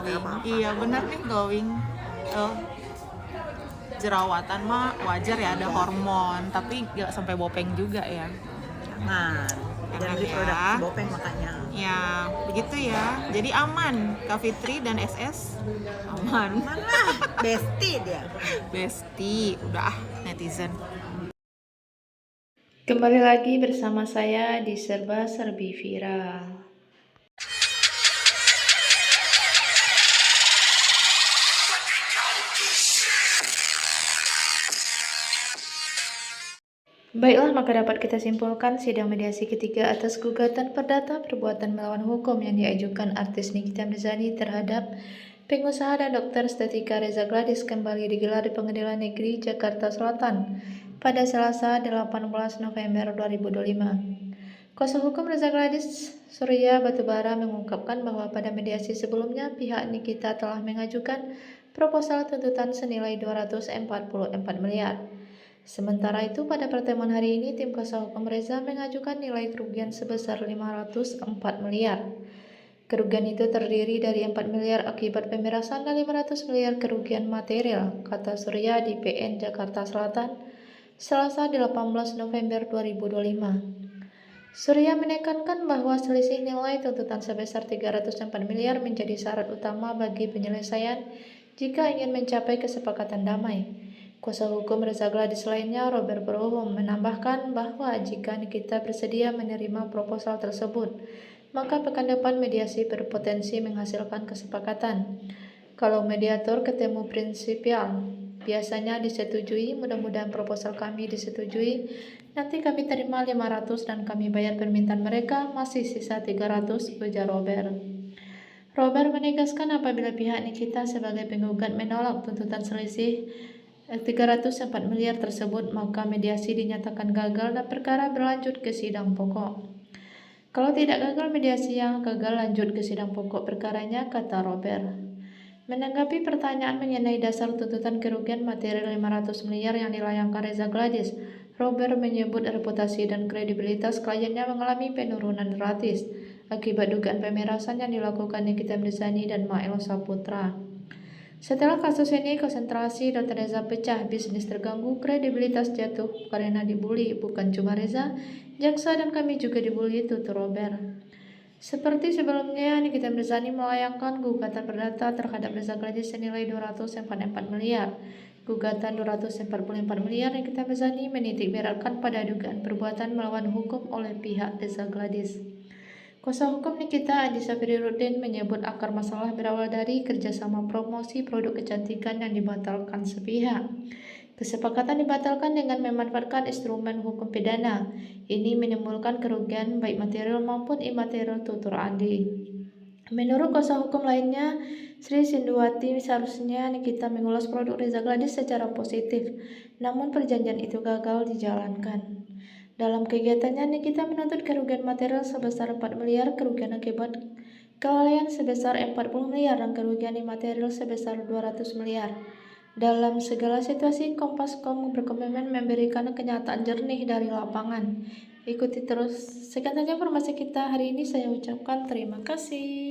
nggak glowing. apa-apa. Iya bener nih glowing. Oh, jerawatan mah wajar ya, ada Wajar. hormon, tapi nggak sampai bopeng juga ya. Jangan beli produk Ya. bopeng makanya. Ya, begitu ya. Jadi aman, Kak Fitri dan SS aman. Mana bestie dia. Besti, udah netizen. Kembali lagi bersama saya di Serba Serbi Viral. Baiklah, maka dapat kita simpulkan sidang mediasi ketiga atas gugatan perdata perbuatan melawan hukum yang diajukan artis Nikita Mirzani terhadap pengusaha dan dokter estetika Reza Gladys kembali digelar di Pengadilan Negeri Jakarta Selatan pada Selasa 18 November 2025. Kuasa hukum Reza Gladys, Surya Batubara, mengungkapkan bahwa pada mediasi sebelumnya pihak Nikita telah mengajukan proposal tuntutan senilai 244 miliar. Sementara itu, pada pertemuan hari ini, tim kuasa hukum Reza mengajukan nilai kerugian sebesar 504 miliar. Kerugian itu terdiri dari 4 miliar akibat pemerasan dan 500 miliar kerugian material, kata Surya di PN Jakarta Selatan, Selasa 18 November 2025. Surya menekankan bahwa selisih nilai tuntutan sebesar 304 miliar menjadi syarat utama bagi penyelesaian jika ingin mencapai kesepakatan damai. Kuasa hukum Reza Gladys lainnya, Robert Brohum, menambahkan bahwa jika Nikita bersedia menerima proposal tersebut, maka pekan depan mediasi berpotensi menghasilkan kesepakatan. Kalau mediator ketemu prinsipial, biasanya disetujui, mudah-mudahan proposal kami disetujui. Nanti kami terima 500 dan kami bayar permintaan mereka, masih sisa 300, ujar Robert. Robert menegaskan apabila pihak Nikita sebagai penggugat menolak tuntutan selisih 304 miliar tersebut, maka mediasi dinyatakan gagal dan perkara berlanjut ke sidang pokok. Kalau tidak gagal mediasi, yang gagal lanjut ke sidang pokok perkaranya, kata Robert. Menanggapi pertanyaan mengenai dasar tuntutan kerugian material 500 miliar yang dilayangkan Reza Gladys, Robert menyebut reputasi dan kredibilitas kliennya mengalami penurunan drastis akibat dugaan pemerasan yang dilakukan Nikita Mirzani dan Mael Saputra. Setelah kasus ini, konsentrasi Dr. Reza pecah, bisnis terganggu, kredibilitas jatuh karena dibully. Bukan cuma Reza, jaksa dan kami juga dibully, tutur Robert. Seperti sebelumnya, Nikita Mirzani melayangkan gugatan perdata terhadap Reza Gladys senilai 244 miliar. Gugatan 244 miliar Nikita Mirzani menitik beratkan pada dugaan perbuatan melawan hukum oleh pihak Reza Gladys. Kuasa hukum Nikita, Andi Safiruddin, menyebut akar masalah berawal dari kerjasama promosi produk kecantikan yang dibatalkan sepihak. Kesepakatan dibatalkan dengan memanfaatkan instrumen hukum pidana. Ini menimbulkan kerugian baik material maupun imaterial, tutur Andi. Menurut kuasa hukum lainnya, Sri Sinduwati, seharusnya Nikita mengulas produk Reza Gladys secara positif, namun perjanjian itu gagal dijalankan. Dalam kegiatannya, Nikita menuntut kerugian material sebesar 4 miliar, kerugian akibat kelalaian sebesar 40 miliar, dan kerugian imaterial sebesar 200 miliar. Dalam segala situasi, Kompas.com berkomitmen memberikan kenyataan jernih dari lapangan. Ikuti terus. Sekian saja informasi kita hari ini. Saya ucapkan terima kasih.